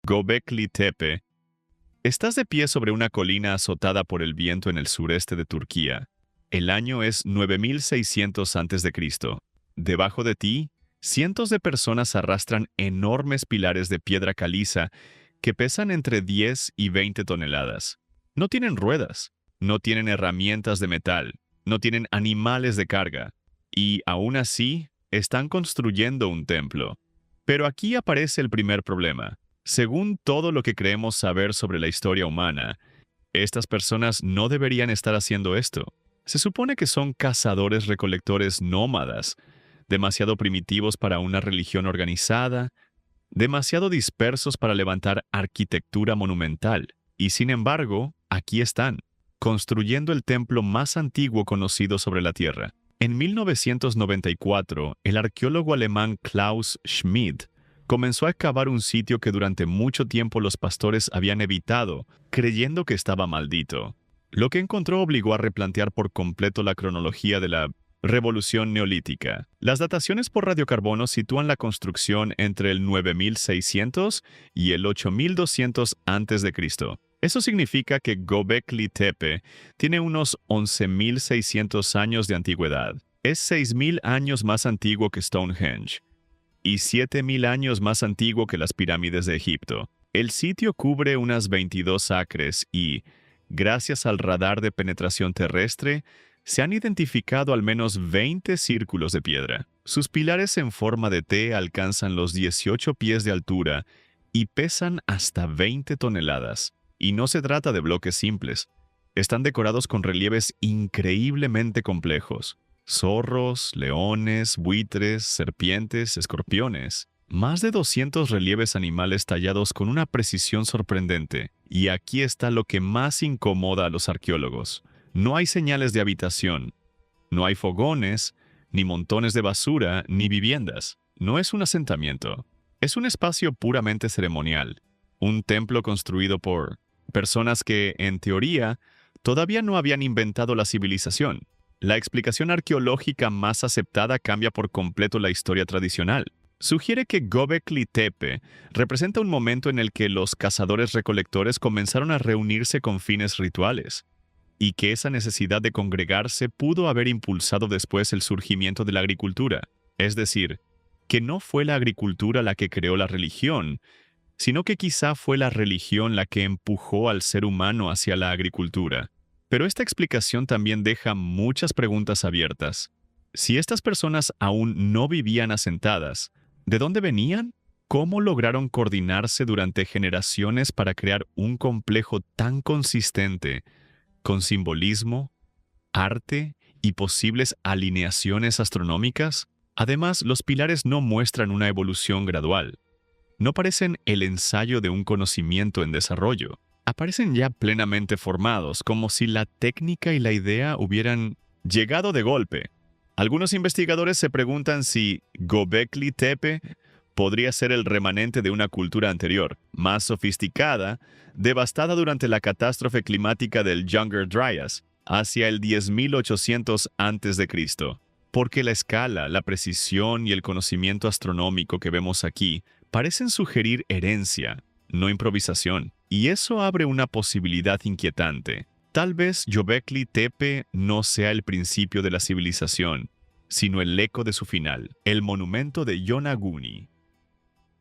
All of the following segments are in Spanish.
Göbekli Tepe. Estás de pie sobre una colina azotada por el viento en el sureste de Turquía. El año es 9600 a.C. Debajo de ti, cientos de personas arrastran enormes pilares de piedra caliza que pesan entre 10 y 20 toneladas. No tienen ruedas, no tienen herramientas de metal, no tienen animales de carga, y aún así están construyendo un templo. Pero aquí aparece el primer problema. Según todo lo que creemos saber sobre la historia humana, estas personas no deberían estar haciendo esto. Se supone que son cazadores-recolectores nómadas, demasiado primitivos para una religión organizada, demasiado dispersos para levantar arquitectura monumental. Y sin embargo, aquí están, construyendo el templo más antiguo conocido sobre la Tierra. En 1994, el arqueólogo alemán Klaus Schmidt comenzó a excavar un sitio que durante mucho tiempo los pastores habían evitado, creyendo que estaba maldito. Lo que encontró obligó a replantear por completo la cronología de la Revolución Neolítica. Las dataciones por radiocarbono sitúan la construcción entre el 9600 y el 8200 a.C. Eso significa que Göbekli Tepe tiene unos 11.600 años de antigüedad. Es 6.000 años más antiguo que Stonehenge y 7.000 años más antiguo que las pirámides de Egipto. El sitio cubre unas 22 acres y, gracias al radar de penetración terrestre, se han identificado al menos 20 círculos de piedra. Sus pilares en forma de T alcanzan los 18 pies de altura y pesan hasta 20 toneladas. Y no se trata de bloques simples. Están decorados con relieves increíblemente complejos. Zorros, leones, buitres, serpientes, escorpiones. Más de 200 relieves animales tallados con una precisión sorprendente. Y aquí está lo que más incomoda a los arqueólogos. No hay señales de habitación. No hay fogones, ni montones de basura, ni viviendas. No es un asentamiento. Es un espacio puramente ceremonial. Un templo construido por personas que, en teoría, todavía no habían inventado la civilización. La explicación arqueológica más aceptada cambia por completo la historia tradicional. Sugiere que Göbekli Tepe representa un momento en el que los cazadores-recolectores comenzaron a reunirse con fines rituales, y que esa necesidad de congregarse pudo haber impulsado después el surgimiento de la agricultura. Es decir, que no fue la agricultura la que creó la religión, sino que quizá fue la religión la que empujó al ser humano hacia la agricultura. Pero esta explicación también deja muchas preguntas abiertas. Si estas personas aún no vivían asentadas, ¿de dónde venían? ¿Cómo lograron coordinarse durante generaciones para crear un complejo tan consistente, con simbolismo, arte y posibles alineaciones astronómicas? Además, los pilares no muestran una evolución gradual. No parecen el ensayo de un conocimiento en desarrollo. Aparecen ya plenamente formados, como si la técnica y la idea hubieran llegado de golpe. Algunos investigadores se preguntan si Göbekli Tepe podría ser el remanente de una cultura anterior, más sofisticada, devastada durante la catástrofe climática del Younger Dryas, hacia el 10.800 a.C., porque la escala, la precisión y el conocimiento astronómico que vemos aquí parecen sugerir herencia, no improvisación, y eso abre una posibilidad inquietante. Tal vez Göbekli Tepe no sea el principio de la civilización, sino el eco de su final, el monumento de Yonaguni.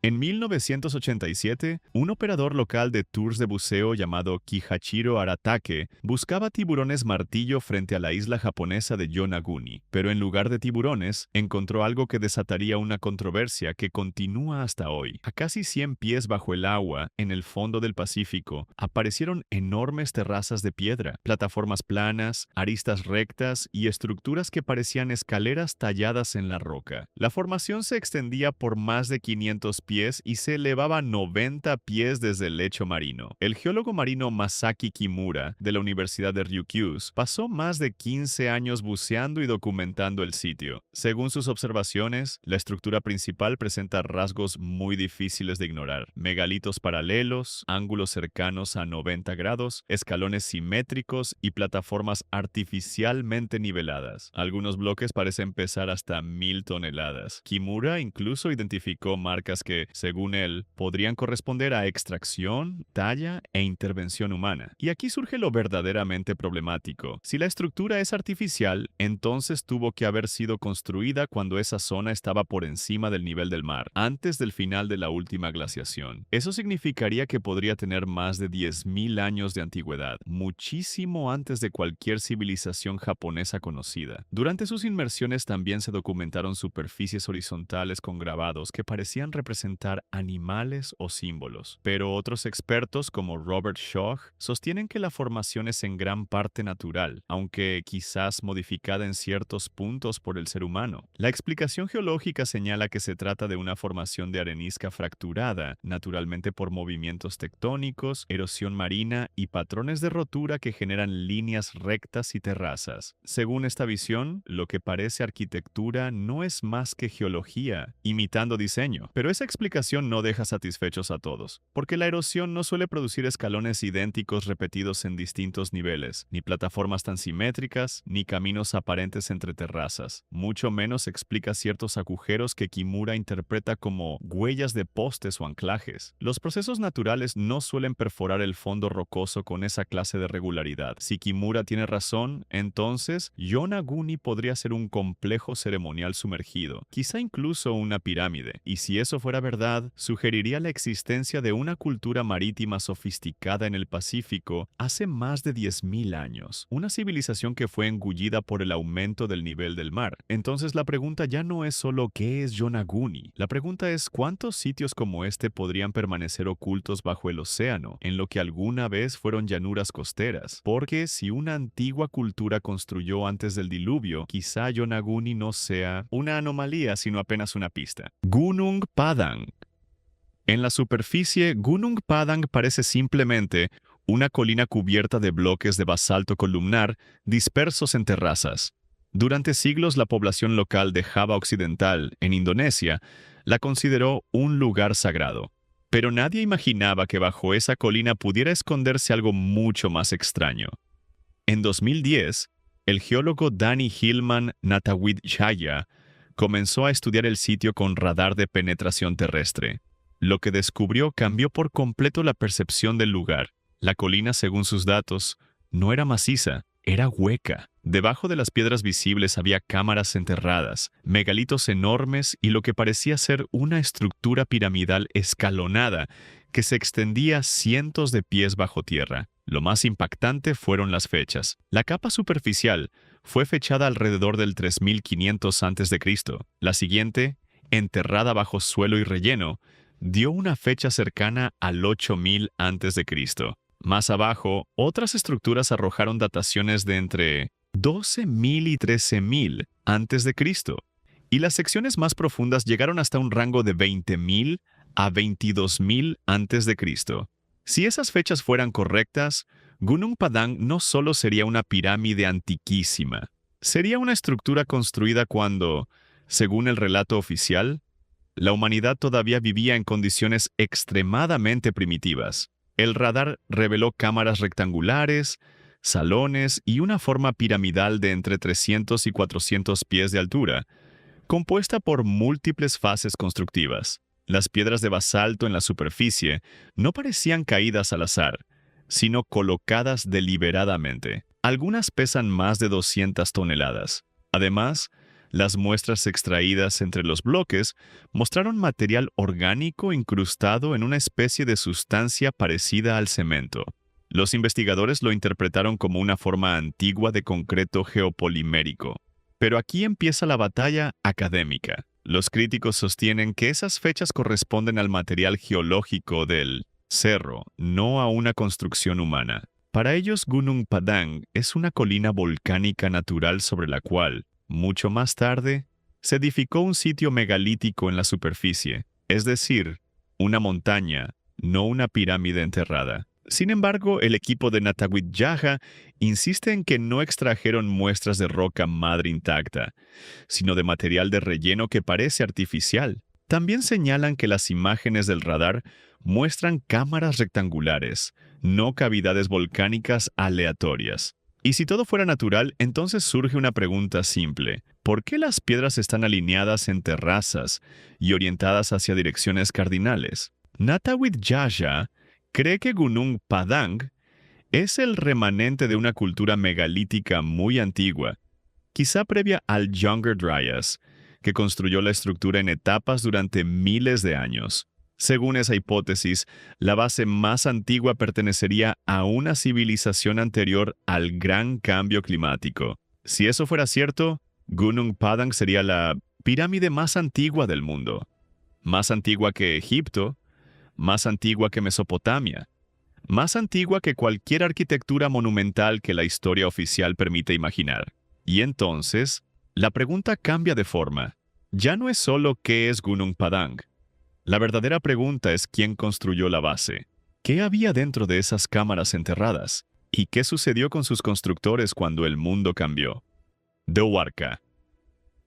En 1987, un operador local de tours de buceo llamado Kihachiro Aratake buscaba tiburones martillo frente a la isla japonesa de Yonaguni, pero en lugar de tiburones, encontró algo que desataría una controversia que continúa hasta hoy. A casi 100 pies bajo el agua, en el fondo del Pacífico, aparecieron enormes terrazas de piedra, plataformas planas, aristas rectas y estructuras que parecían escaleras talladas en la roca. La formación se extendía por más de 500 pies y se elevaba 90 pies desde el lecho marino. El geólogo marino Masaki Kimura, de la Universidad de Ryukyu, pasó más de 15 años buceando y documentando el sitio. Según sus observaciones, la estructura principal presenta rasgos muy difíciles de ignorar. Megalitos paralelos, ángulos cercanos a 90 grados, escalones simétricos y plataformas artificialmente niveladas. Algunos bloques parecen pesar hasta 1000 toneladas. Kimura incluso identificó marcas que que, según él, podrían corresponder a extracción, talla e intervención humana. Y aquí surge lo verdaderamente problemático. Si la estructura es artificial, entonces tuvo que haber sido construida cuando esa zona estaba por encima del nivel del mar, antes del final de la última glaciación. Eso significaría que podría tener más de 10.000 años de antigüedad, muchísimo antes de cualquier civilización japonesa conocida. Durante sus inmersiones también se documentaron superficies horizontales con grabados que parecían representar animales o símbolos. Pero otros expertos, como Robert Schoch, sostienen que la formación es en gran parte natural, aunque quizás modificada en ciertos puntos por el ser humano. La explicación geológica señala que se trata de una formación de arenisca fracturada, naturalmente por movimientos tectónicos, erosión marina y patrones de rotura que generan líneas rectas y terrazas. Según esta visión, lo que parece arquitectura no es más que geología, imitando diseño. Pero esa explicación no deja satisfechos a todos, porque la erosión no suele producir escalones idénticos repetidos en distintos niveles, ni plataformas tan simétricas, ni caminos aparentes entre terrazas. Mucho menos explica ciertos agujeros que Kimura interpreta como huellas de postes o anclajes. Los procesos naturales no suelen perforar el fondo rocoso con esa clase de regularidad. Si Kimura tiene razón, entonces Yonaguni podría ser un complejo ceremonial sumergido, quizá incluso una pirámide. Y si eso fuera verdad, sugeriría la existencia de una cultura marítima sofisticada en el Pacífico hace más de 10.000 años, una civilización que fue engullida por el aumento del nivel del mar. Entonces la pregunta ya no es solo ¿qué es Yonaguni? La pregunta es ¿cuántos sitios como este podrían permanecer ocultos bajo el océano, en lo que alguna vez fueron llanuras costeras? Porque si una antigua cultura construyó antes del diluvio, quizá Yonaguni no sea una anomalía, sino apenas una pista. Gunung Padang. En la superficie, Gunung Padang parece simplemente una colina cubierta de bloques de basalto columnar dispersos en terrazas. Durante siglos, la población local de Java Occidental, en Indonesia, la consideró un lugar sagrado. Pero nadie imaginaba que bajo esa colina pudiera esconderse algo mucho más extraño. En 2010, el geólogo Danny Hillman Natawidjaya comenzó a estudiar el sitio con radar de penetración terrestre. Lo que descubrió cambió por completo la percepción del lugar. La colina, según sus datos, no era maciza, era hueca. Debajo de las piedras visibles había cámaras enterradas, megalitos enormes y lo que parecía ser una estructura piramidal escalonada que se extendía cientos de pies bajo tierra. Lo más impactante fueron las fechas. La capa superficial fue fechada alrededor del 3500 a.C. La siguiente, enterrada bajo suelo y relleno, dio una fecha cercana al 8000 a.C. Más abajo, otras estructuras arrojaron dataciones de entre 12.000 y 13.000 a.C. Y las secciones más profundas llegaron hasta un rango de 20.000 a 22.000 a.C. Si esas fechas fueran correctas, Gunung Padang no solo sería una pirámide antiquísima, sería una estructura construida cuando, según el relato oficial, la humanidad todavía vivía en condiciones extremadamente primitivas. El radar reveló cámaras rectangulares, salones y una forma piramidal de entre 300 y 400 pies de altura, compuesta por múltiples fases constructivas. Las piedras de basalto en la superficie no parecían caídas al azar, sino colocadas deliberadamente. Algunas pesan más de 200 toneladas. Además, las muestras extraídas entre los bloques mostraron material orgánico incrustado en una especie de sustancia parecida al cemento. Los investigadores lo interpretaron como una forma antigua de concreto geopolimérico. Pero aquí empieza la batalla académica. Los críticos sostienen que esas fechas corresponden al material geológico del cerro, no a una construcción humana. Para ellos, Gunung Padang es una colina volcánica natural sobre la cual, mucho más tarde, se edificó un sitio megalítico en la superficie, es decir, una montaña, no una pirámide enterrada. Sin embargo, el equipo de Natawidjaya insiste en que no extrajeron muestras de roca madre intacta, sino de material de relleno que parece artificial. También señalan que las imágenes del radar muestran cámaras rectangulares, no cavidades volcánicas aleatorias. Y si todo fuera natural, entonces surge una pregunta simple. ¿Por qué las piedras están alineadas en terrazas y orientadas hacia direcciones cardinales? Natawit Yaya cree que Gunung Padang es el remanente de una cultura megalítica muy antigua, quizá previa al Younger Dryas, que construyó la estructura en etapas durante miles de años. Según esa hipótesis, la base más antigua pertenecería a una civilización anterior al gran cambio climático. Si eso fuera cierto, Gunung Padang sería la pirámide más antigua del mundo. Más antigua que Egipto, más antigua que Mesopotamia, más antigua que cualquier arquitectura monumental que la historia oficial permite imaginar. Y entonces, la pregunta cambia de forma. Ya no es solo qué es Gunung Padang. La verdadera pregunta es quién construyó la base. ¿Qué había dentro de esas cámaras enterradas? ¿Y qué sucedió con sus constructores cuando el mundo cambió? Dwarka.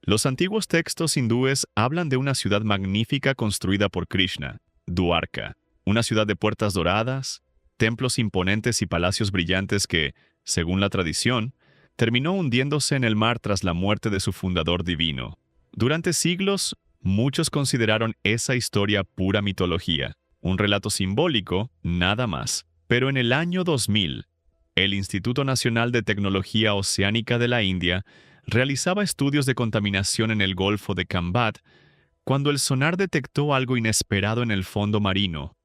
Los antiguos textos hindúes hablan de una ciudad magnífica construida por Krishna, Dwarka, una ciudad de puertas doradas, templos imponentes y palacios brillantes que, según la tradición, terminó hundiéndose en el mar tras la muerte de su fundador divino. Durante siglos, muchos consideraron esa historia pura mitología, un relato simbólico, nada más. Pero en el año 2000, el Instituto Nacional de Tecnología Oceánica de la India realizaba estudios de contaminación en el Golfo de Cambat cuando el sonar detectó algo inesperado en el fondo marino,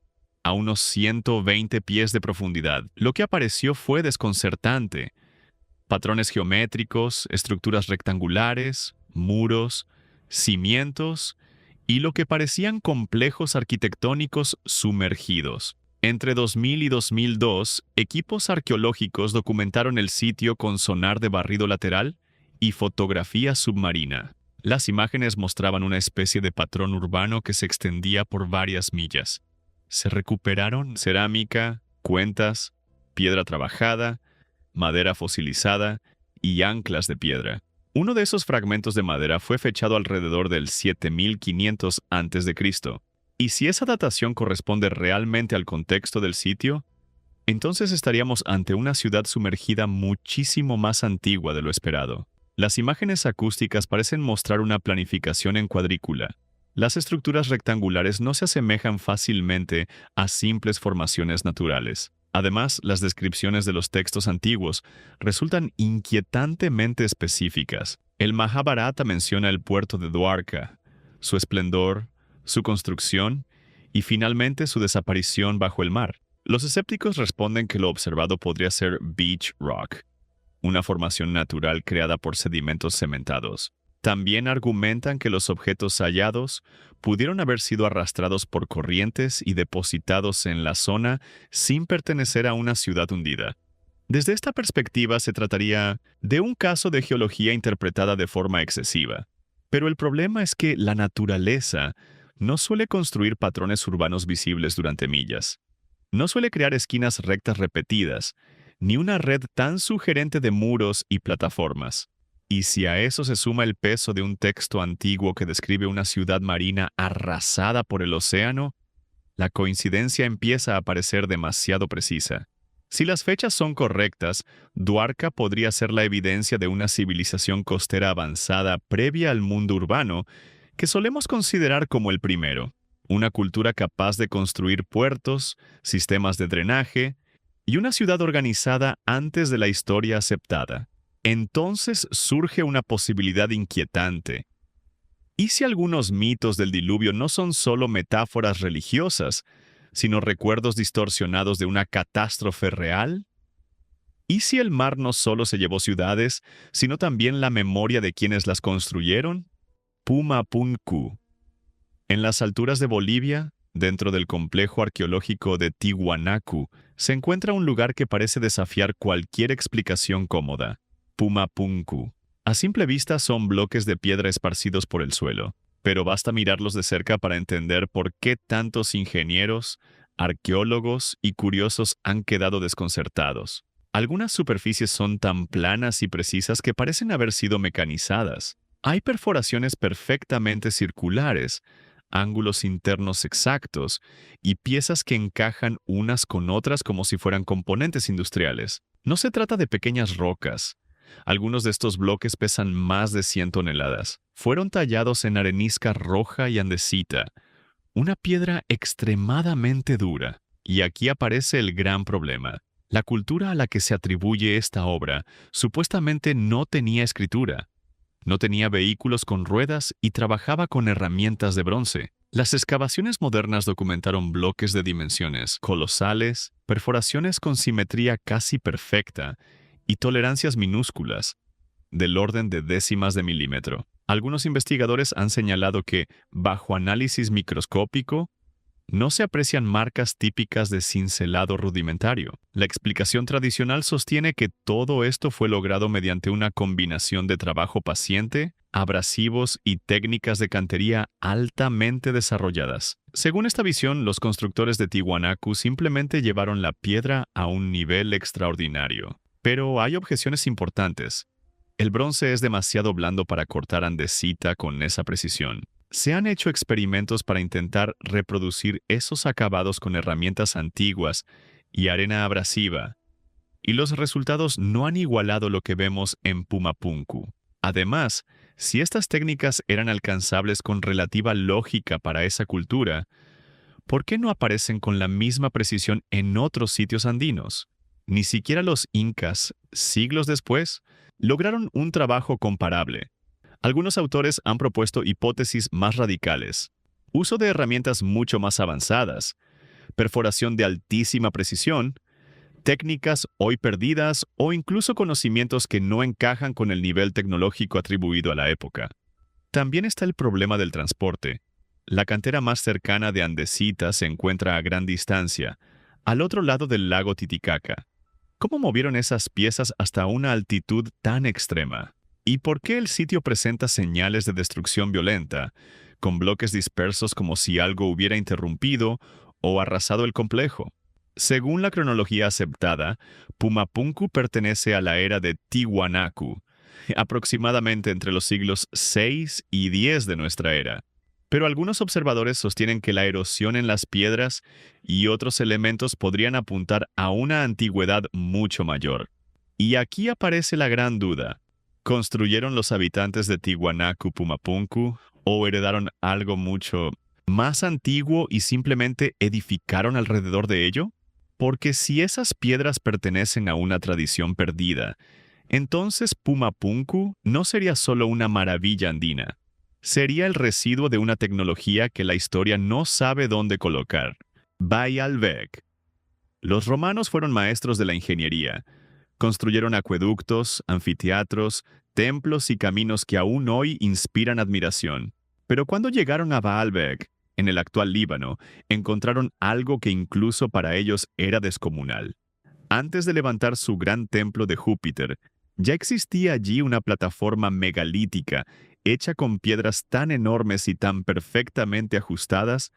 a unos 120 pies de profundidad. Lo que apareció fue desconcertante. Patrones geométricos, estructuras rectangulares, muros, cimientos y lo que parecían complejos arquitectónicos sumergidos. Entre 2000 y 2002, equipos arqueológicos documentaron el sitio con sonar de barrido lateral y fotografía submarina. Las imágenes mostraban una especie de patrón urbano que se extendía por varias millas. Se recuperaron cerámica, cuentas, piedra trabajada, madera fosilizada y anclas de piedra. Uno de esos fragmentos de madera fue fechado alrededor del 7500 a.C. Y si esa datación corresponde realmente al contexto del sitio, entonces estaríamos ante una ciudad sumergida muchísimo más antigua de lo esperado. Las imágenes acústicas parecen mostrar una planificación en cuadrícula. Las estructuras rectangulares no se asemejan fácilmente a simples formaciones naturales. Además, las descripciones de los textos antiguos resultan inquietantemente específicas. El Mahabharata menciona el puerto de Dwarka, su esplendor, su construcción y finalmente su desaparición bajo el mar. Los escépticos responden que lo observado podría ser beach rock, una formación natural creada por sedimentos cementados. También argumentan que los objetos hallados pudieron haber sido arrastrados por corrientes y depositados en la zona sin pertenecer a una ciudad hundida. Desde esta perspectiva se trataría de un caso de geología interpretada de forma excesiva. Pero el problema es que la naturaleza no suele construir patrones urbanos visibles durante millas. No suele crear esquinas rectas repetidas, ni una red tan sugerente de muros y plataformas. Y si a eso se suma el peso de un texto antiguo que describe una ciudad marina arrasada por el océano, la coincidencia empieza a parecer demasiado precisa. Si las fechas son correctas, Dwarka podría ser la evidencia de una civilización costera avanzada previa al mundo urbano que solemos considerar como el primero. Una cultura capaz de construir puertos, sistemas de drenaje y una ciudad organizada antes de la historia aceptada. Entonces surge una posibilidad inquietante. ¿Y si algunos mitos del diluvio no son solo metáforas religiosas, sino recuerdos distorsionados de una catástrofe real? ¿Y si el mar no solo se llevó ciudades, sino también la memoria de quienes las construyeron? Pumapunku. En las alturas de Bolivia, dentro del complejo arqueológico de Tiwanaku, se encuentra un lugar que parece desafiar cualquier explicación cómoda. Pumapunku. A simple vista son bloques de piedra esparcidos por el suelo, pero basta mirarlos de cerca para entender por qué tantos ingenieros, arqueólogos y curiosos han quedado desconcertados. Algunas superficies son tan planas y precisas que parecen haber sido mecanizadas. Hay perforaciones perfectamente circulares, ángulos internos exactos y piezas que encajan unas con otras como si fueran componentes industriales. No se trata de pequeñas rocas. Algunos de estos bloques pesan más de 100 toneladas. Fueron tallados en arenisca roja y andesita, una piedra extremadamente dura. Y aquí aparece el gran problema. La cultura a la que se atribuye esta obra supuestamente no tenía escritura, no tenía vehículos con ruedas y trabajaba con herramientas de bronce. Las excavaciones modernas documentaron bloques de dimensiones colosales, perforaciones con simetría casi perfecta y tolerancias minúsculas, del orden de décimas de milímetro. Algunos investigadores han señalado que, bajo análisis microscópico, no se aprecian marcas típicas de cincelado rudimentario. La explicación tradicional sostiene que todo esto fue logrado mediante una combinación de trabajo paciente, abrasivos y técnicas de cantería altamente desarrolladas. Según esta visión, los constructores de Tiwanaku simplemente llevaron la piedra a un nivel extraordinario. Pero hay objeciones importantes. El bronce es demasiado blando para cortar andesita con esa precisión. Se han hecho experimentos para intentar reproducir esos acabados con herramientas antiguas y arena abrasiva, y los resultados no han igualado lo que vemos en Pumapunku. Además, si estas técnicas eran alcanzables con relativa lógica para esa cultura, ¿por qué no aparecen con la misma precisión en otros sitios andinos? Ni siquiera los incas, siglos después, lograron un trabajo comparable. Algunos autores han propuesto hipótesis más radicales: uso de herramientas mucho más avanzadas, perforación de altísima precisión, técnicas hoy perdidas o incluso conocimientos que no encajan con el nivel tecnológico atribuido a la época. También está el problema del transporte. La cantera más cercana de andesita se encuentra a gran distancia, al otro lado del lago Titicaca. ¿Cómo movieron esas piezas hasta una altitud tan extrema? ¿Y por qué el sitio presenta señales de destrucción violenta, con bloques dispersos como si algo hubiera interrumpido o arrasado el complejo? Según la cronología aceptada, Pumapunku pertenece a la era de Tiwanaku, aproximadamente entre los siglos 6 y 10 de nuestra era. Pero algunos observadores sostienen que la erosión en las piedras y otros elementos podrían apuntar a una antigüedad mucho mayor. Y aquí aparece la gran duda. ¿Construyeron los habitantes de Tiwanaku Pumapunku o heredaron algo mucho más antiguo y simplemente edificaron alrededor de ello? Porque si esas piedras pertenecen a una tradición perdida, entonces Pumapunku no sería solo una maravilla andina. Sería el residuo de una tecnología que la historia no sabe dónde colocar. Baalbek. Los romanos fueron maestros de la ingeniería. Construyeron acueductos, anfiteatros, templos y caminos que aún hoy inspiran admiración. Pero cuando llegaron a Baalbek, en el actual Líbano, encontraron algo que incluso para ellos era descomunal. Antes de levantar su gran templo de Júpiter, ya existía allí una plataforma megalítica hecha con piedras tan enormes y tan perfectamente ajustadas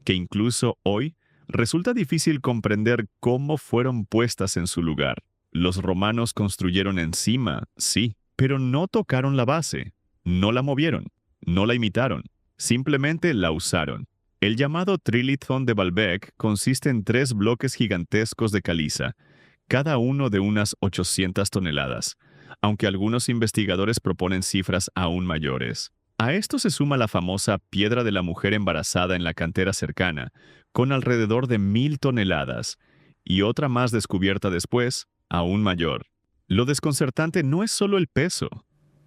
que incluso hoy resulta difícil comprender cómo fueron puestas en su lugar. Los romanos construyeron encima, sí, pero no tocaron la base, no la movieron, no la imitaron, simplemente la usaron. El llamado Trilithon de Baalbek consiste en 3 bloques gigantescos de caliza, cada uno de unas 800 toneladas, aunque algunos investigadores proponen cifras aún mayores. A esto se suma la famosa piedra de la mujer embarazada en la cantera cercana, con alrededor de 1000 toneladas, y otra más descubierta después, aún mayor. Lo desconcertante no es solo el peso,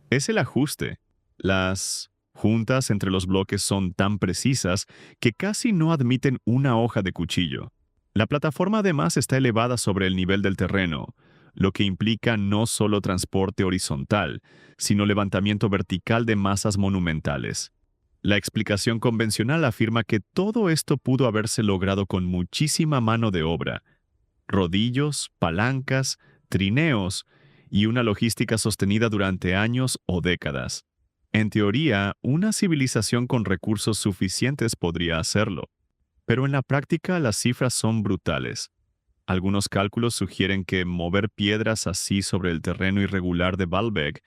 es el ajuste. Las juntas entre los bloques son tan precisas que casi no admiten una hoja de cuchillo. La plataforma además está elevada sobre el nivel del terreno, lo que implica no solo transporte horizontal, sino levantamiento vertical de masas monumentales. La explicación convencional afirma que todo esto pudo haberse logrado con muchísima mano de obra: rodillos, palancas, trineos y una logística sostenida durante años o décadas. En teoría, una civilización con recursos suficientes podría hacerlo, pero en la práctica las cifras son brutales. Algunos cálculos sugieren que mover piedras así sobre el terreno irregular de Baalbek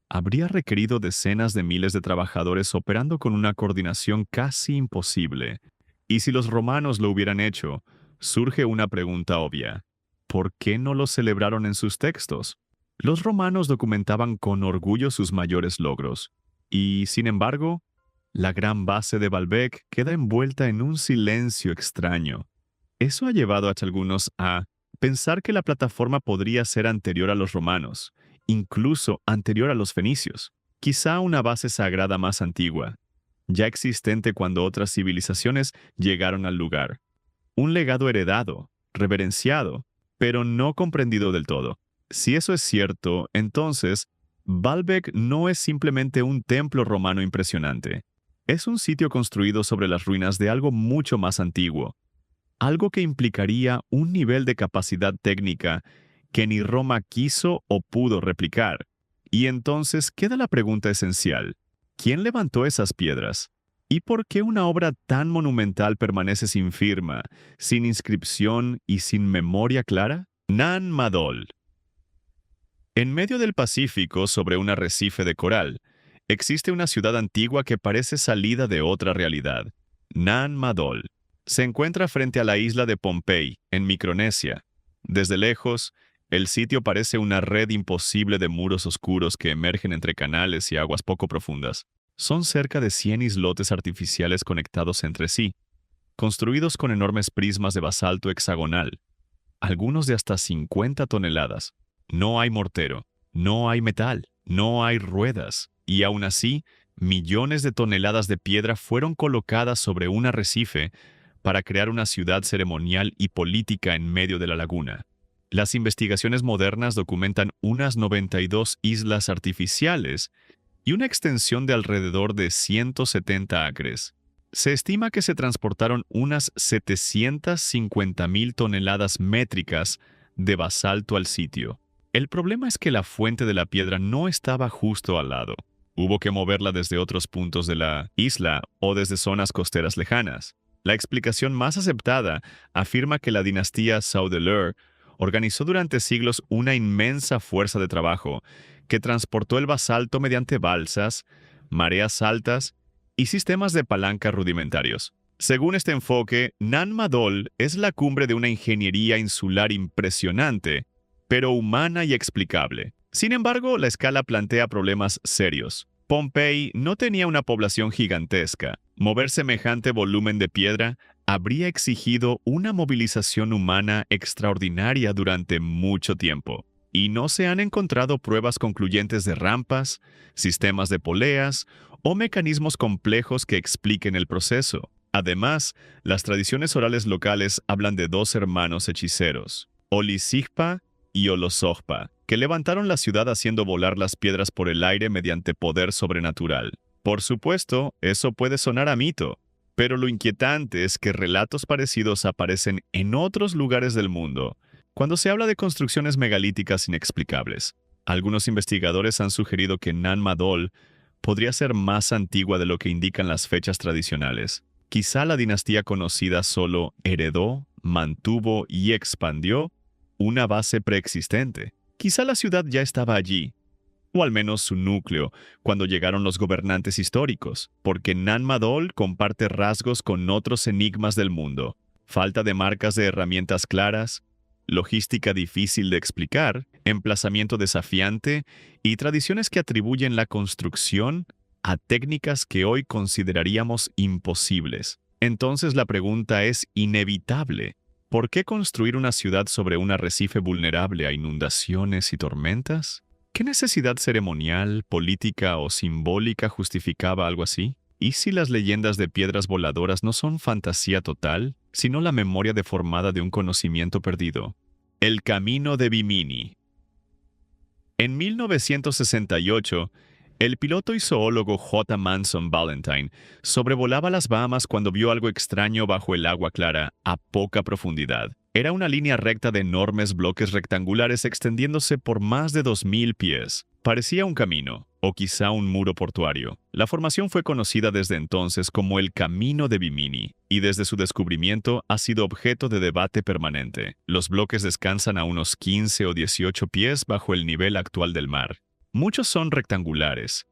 habría requerido decenas de miles de trabajadores operando con una coordinación casi imposible. Y si los romanos lo hubieran hecho, surge una pregunta obvia: ¿por qué no lo celebraron en sus textos? Los romanos documentaban con orgullo sus mayores logros, y, sin embargo, la gran base de Baalbek queda envuelta en un silencio extraño. Eso ha llevado a algunos a pensar que la plataforma podría ser anterior a los romanos, incluso anterior a los fenicios, quizá una base sagrada más antigua, ya existente cuando otras civilizaciones llegaron al lugar. Un legado heredado, reverenciado, pero no comprendido del todo. Si eso es cierto, entonces, Baalbek no es simplemente un templo romano impresionante. Es un sitio construido sobre las ruinas de algo mucho más antiguo, algo que implicaría un nivel de capacidad técnica que ni Roma quiso o pudo replicar. Y entonces queda la pregunta esencial: ¿quién levantó esas piedras? ¿Y por qué una obra tan monumental permanece sin firma, sin inscripción y sin memoria clara? Nan Madol. En medio del Pacífico, sobre un arrecife de coral, existe una ciudad antigua que parece salida de otra realidad. Nan Madol. Se encuentra frente a la isla de Pohnpei, en Micronesia. Desde lejos, el sitio parece una red imposible de muros oscuros que emergen entre canales y aguas poco profundas. Son cerca de 100 islotes artificiales conectados entre sí, construidos con enormes prismas de basalto hexagonal, algunos de hasta 50 toneladas. No hay mortero, no hay metal, no hay ruedas, y aún así, millones de toneladas de piedra fueron colocadas sobre un arrecife para crear una ciudad ceremonial y política en medio de la laguna. Las investigaciones modernas documentan unas 92 islas artificiales y una extensión de alrededor de 170 acres. Se estima que se transportaron unas 750.000 toneladas métricas de basalto al sitio. El problema es que la fuente de la piedra no estaba justo al lado. Hubo que moverla desde otros puntos de la isla o desde zonas costeras lejanas. La explicación más aceptada afirma que la dinastía Saudeleur organizó durante siglos una inmensa fuerza de trabajo que transportó el basalto mediante balsas, mareas altas y sistemas de palanca rudimentarios. Según este enfoque, Nan Madol es la cumbre de una ingeniería insular impresionante, pero humana y explicable. Sin embargo, la escala plantea problemas serios. Pohnpei no tenía una población gigantesca. Mover semejante volumen de piedra habría exigido una movilización humana extraordinaria durante mucho tiempo. Y no se han encontrado pruebas concluyentes de rampas, sistemas de poleas o mecanismos complejos que expliquen el proceso. Además, las tradiciones orales locales hablan de dos hermanos hechiceros, Olisihpa y Olosohpa, que levantaron la ciudad haciendo volar las piedras por el aire mediante poder sobrenatural. Por supuesto, eso puede sonar a mito, pero lo inquietante es que relatos parecidos aparecen en otros lugares del mundo cuando se habla de construcciones megalíticas inexplicables. Algunos investigadores han sugerido que Nan Madol podría ser más antigua de lo que indican las fechas tradicionales. Quizá la dinastía conocida solo heredó, mantuvo y expandió una base preexistente. Quizá la ciudad ya estaba allí, o al menos su núcleo, cuando llegaron los gobernantes históricos, porque Nan Madol comparte rasgos con otros enigmas del mundo: falta de marcas de herramientas claras, logística difícil de explicar, emplazamiento desafiante y tradiciones que atribuyen la construcción a técnicas que hoy consideraríamos imposibles. Entonces la pregunta es inevitable: ¿por qué construir una ciudad sobre un arrecife vulnerable a inundaciones y tormentas? ¿Qué necesidad ceremonial, política o simbólica justificaba algo así? ¿Y si las leyendas de piedras voladoras no son fantasía total, sino la memoria deformada de un conocimiento perdido? El camino de Bimini. En 1968, el piloto y zoólogo J. Manson Valentine sobrevolaba las Bahamas cuando vio algo extraño bajo el agua clara, a poca profundidad. Era una línea recta de enormes bloques rectangulares extendiéndose por más de 2.000 pies. Parecía un camino, o quizá un muro portuario. La formación fue conocida desde entonces como el Camino de Bimini, y desde su descubrimiento ha sido objeto de debate permanente. Los bloques descansan a unos 15 o 18 pies bajo el nivel actual del mar. Muchos son rectangulares,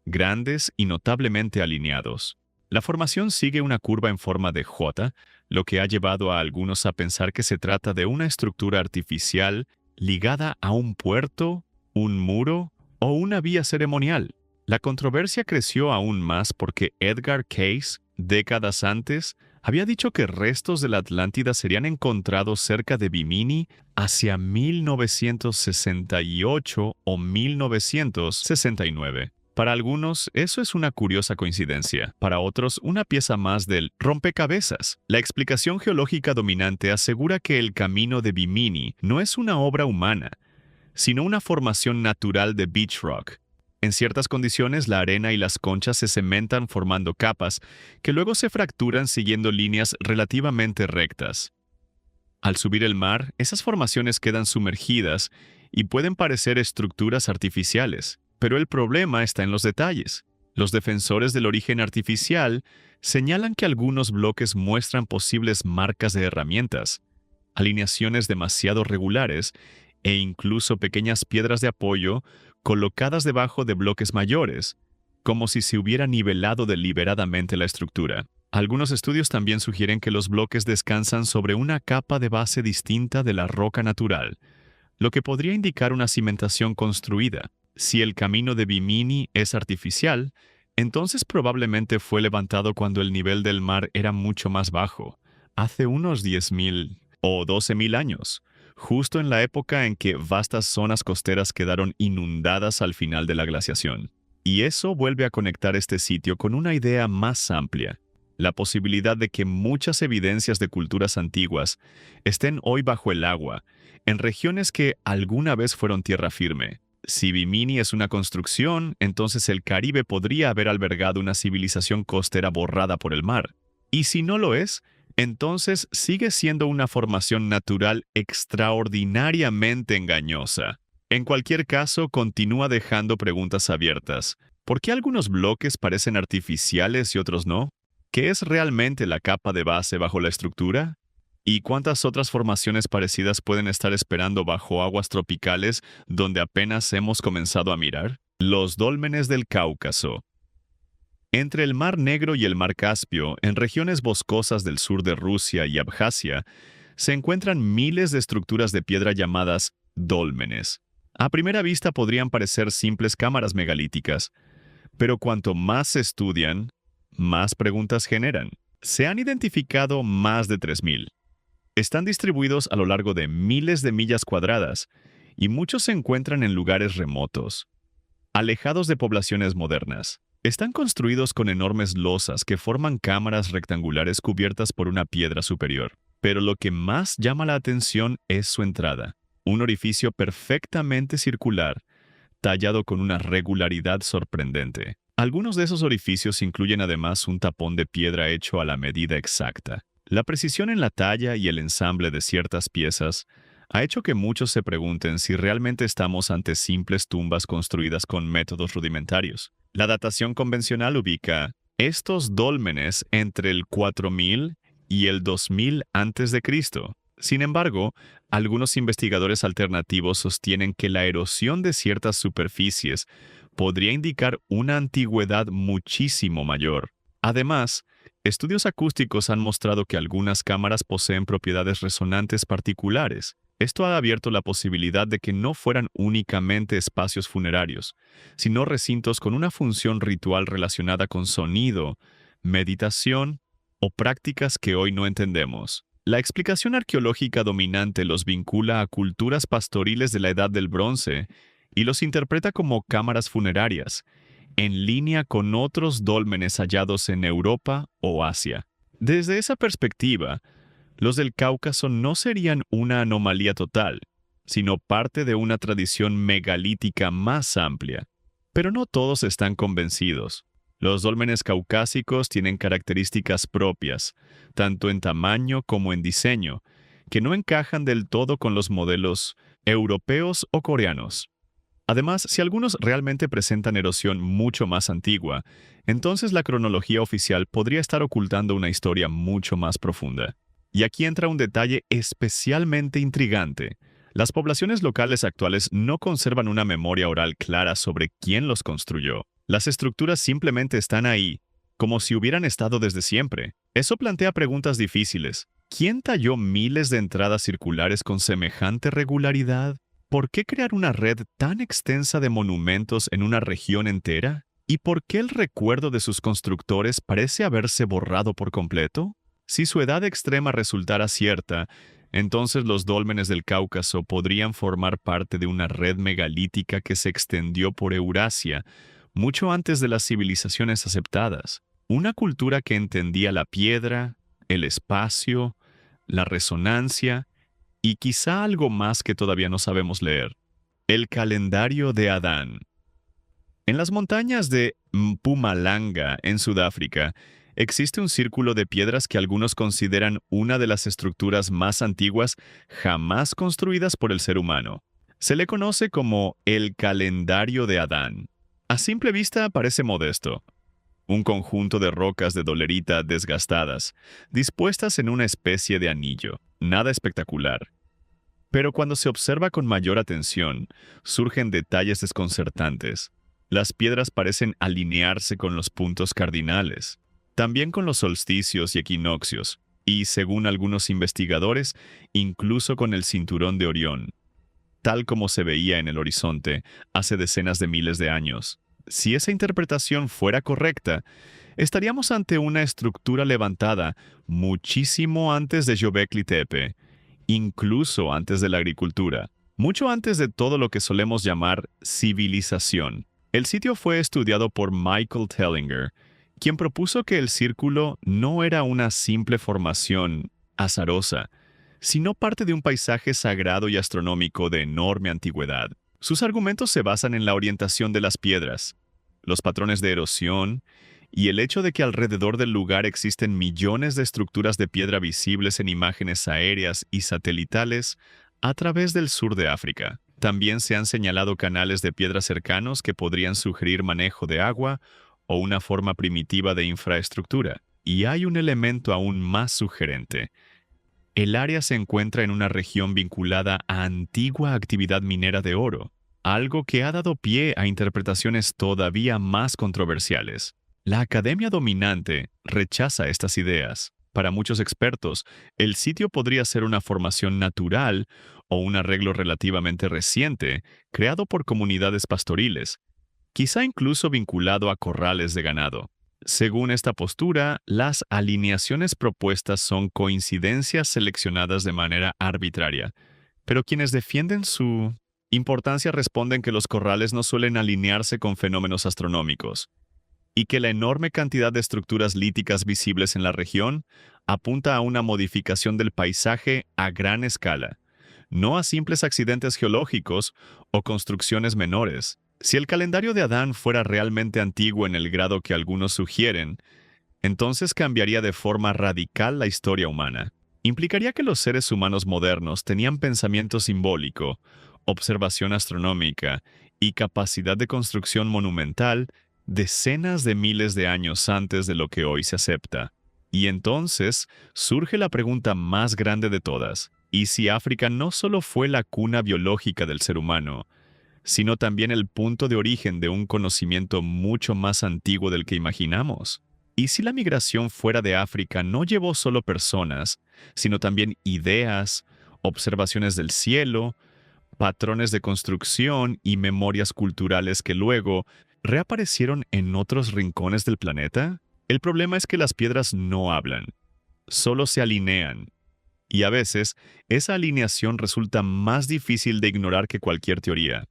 grandes y notablemente alineados. La formación sigue una curva en forma de J, lo que ha llevado a algunos a pensar que se trata de una estructura artificial ligada a un puerto, un muro o una vía ceremonial. La controversia creció aún más porque Edgar Cayce, décadas antes, había dicho que restos de la Atlántida serían encontrados cerca de Bimini hacia 1968 o 1969. Para algunos, eso es una curiosa coincidencia. Para otros, una pieza más del rompecabezas. La explicación geológica dominante asegura que el camino de Bimini no es una obra humana, sino una formación natural de beach rock. En ciertas condiciones, la arena y las conchas se cementan formando capas que luego se fracturan siguiendo líneas relativamente rectas. Al subir el mar, esas formaciones quedan sumergidas y pueden parecer estructuras artificiales, pero el problema está en los detalles. Los defensores del origen artificial señalan que algunos bloques muestran posibles marcas de herramientas, alineaciones demasiado regulares e incluso pequeñas piedras de apoyo colocadas debajo de bloques mayores, como si se hubiera nivelado deliberadamente la estructura. Algunos estudios también sugieren que los bloques descansan sobre una capa de base distinta de la roca natural, lo que podría indicar una cimentación construida. Si el camino de Bimini es artificial, entonces probablemente fue levantado cuando el nivel del mar era mucho más bajo, hace unos 10.000 o 12.000 años, justo en la época en que vastas zonas costeras quedaron inundadas al final de la glaciación. Y eso vuelve a conectar este sitio con una idea más amplia, la posibilidad de que muchas evidencias de culturas antiguas estén hoy bajo el agua, en regiones que alguna vez fueron tierra firme. Si Bimini es una construcción, entonces el Caribe podría haber albergado una civilización costera borrada por el mar. Y si no lo es, entonces sigue siendo una formación natural extraordinariamente engañosa. En cualquier caso, continúa dejando preguntas abiertas. ¿Por qué algunos bloques parecen artificiales y otros no? ¿Qué es realmente la capa de base bajo la estructura? ¿Y cuántas otras formaciones parecidas pueden estar esperando bajo aguas tropicales donde apenas hemos comenzado a mirar? Los dólmenes del Cáucaso. Entre el Mar Negro y el Mar Caspio, en regiones boscosas del sur de Rusia y Abjasia, se encuentran miles de estructuras de piedra llamadas dólmenes. A primera vista podrían parecer simples cámaras megalíticas, pero cuanto más se estudian, más preguntas generan. Se han identificado más de 3.000. Están distribuidos a lo largo de miles de millas cuadradas y muchos se encuentran en lugares remotos, alejados de poblaciones modernas. Están construidos con enormes losas que forman cámaras rectangulares cubiertas por una piedra superior. Pero lo que más llama la atención es su entrada, un orificio perfectamente circular, tallado con una regularidad sorprendente. Algunos de esos orificios incluyen además un tapón de piedra hecho a la medida exacta. La precisión en la talla y el ensamble de ciertas piezas ha hecho que muchos se pregunten si realmente estamos ante simples tumbas construidas con métodos rudimentarios. La datación convencional ubica estos dólmenes entre el 4000 y el 2000 a.C. Sin embargo, algunos investigadores alternativos sostienen que la erosión de ciertas superficies podría indicar una antigüedad muchísimo mayor. Además, estudios acústicos han mostrado que algunas cámaras poseen propiedades resonantes particulares. Esto ha abierto la posibilidad de que no fueran únicamente espacios funerarios, sino recintos con una función ritual relacionada con sonido, meditación o prácticas que hoy no entendemos. La explicación arqueológica dominante los vincula a culturas pastoriles de la Edad del Bronce y los interpreta como cámaras funerarias, en línea con otros dólmenes hallados en Europa o Asia. Desde esa perspectiva, los del Cáucaso no serían una anomalía total, sino parte de una tradición megalítica más amplia. Pero no todos están convencidos. Los dólmenes caucásicos tienen características propias, tanto en tamaño como en diseño, que no encajan del todo con los modelos europeos o coreanos. Además, si algunos realmente presentan erosión mucho más antigua, entonces la cronología oficial podría estar ocultando una historia mucho más profunda. Y aquí entra un detalle especialmente intrigante. Las poblaciones locales actuales no conservan una memoria oral clara sobre quién los construyó. Las estructuras simplemente están ahí, como si hubieran estado desde siempre. Eso plantea preguntas difíciles. ¿Quién talló miles de entradas circulares con semejante regularidad? ¿Por qué crear una red tan extensa de monumentos en una región entera? ¿Y por qué el recuerdo de sus constructores parece haberse borrado por completo? Si su edad extrema resultara cierta, entonces los dólmenes del Cáucaso podrían formar parte de una red megalítica que se extendió por Eurasia mucho antes de las civilizaciones aceptadas. Una cultura que entendía la piedra, el espacio, la resonancia y quizá algo más que todavía no sabemos leer. El calendario de Adán. En las montañas de Mpumalanga, en Sudáfrica, existe un círculo de piedras que algunos consideran una de las estructuras más antiguas jamás construidas por el ser humano. Se le conoce como el calendario de Adán. A simple vista parece modesto. Un conjunto de rocas de dolerita desgastadas, dispuestas en una especie de anillo. Nada espectacular. Pero cuando se observa con mayor atención, surgen detalles desconcertantes. Las piedras parecen alinearse con los puntos cardinales, también con los solsticios y equinoccios, y, según algunos investigadores, incluso con el cinturón de Orión, tal como se veía en el horizonte hace decenas de miles de años. Si esa interpretación fuera correcta, estaríamos ante una estructura levantada muchísimo antes de Göbekli Tepe, incluso antes de la agricultura, mucho antes de todo lo que solemos llamar civilización. El sitio fue estudiado por Michael Tellinger, quien propuso que el círculo no era una simple formación azarosa, sino parte de un paisaje sagrado y astronómico de enorme antigüedad. Sus argumentos se basan en la orientación de las piedras, los patrones de erosión y el hecho de que alrededor del lugar existen millones de estructuras de piedra visibles en imágenes aéreas y satelitales a través del sur de África. También se han señalado canales de piedra cercanos que podrían sugerir manejo de agua o una forma primitiva de infraestructura. Y hay un elemento aún más sugerente. El área se encuentra en una región vinculada a antigua actividad minera de oro, algo que ha dado pie a interpretaciones todavía más controversiales. La academia dominante rechaza estas ideas. Para muchos expertos, el sitio podría ser una formación natural o un arreglo relativamente reciente, creado por comunidades pastoriles, quizá incluso vinculado a corrales de ganado. Según esta postura, las alineaciones propuestas son coincidencias seleccionadas de manera arbitraria, pero quienes defienden su importancia responden que los corrales no suelen alinearse con fenómenos astronómicos, y que la enorme cantidad de estructuras líticas visibles en la región apunta a una modificación del paisaje a gran escala, no a simples accidentes geológicos o construcciones menores. Si el calendario de Adán fuera realmente antiguo en el grado que algunos sugieren, entonces cambiaría de forma radical la historia humana. Implicaría que los seres humanos modernos tenían pensamiento simbólico, observación astronómica y capacidad de construcción monumental decenas de miles de años antes de lo que hoy se acepta. Y entonces surge la pregunta más grande de todas: ¿y si África no solo fue la cuna biológica del ser humano, sino también el punto de origen de un conocimiento mucho más antiguo del que imaginamos? ¿Y si la migración fuera de África no llevó solo personas, sino también ideas, observaciones del cielo, patrones de construcción y memorias culturales que luego reaparecieron en otros rincones del planeta? El problema es que las piedras no hablan, solo se alinean. Y a veces, esa alineación resulta más difícil de ignorar que cualquier teoría.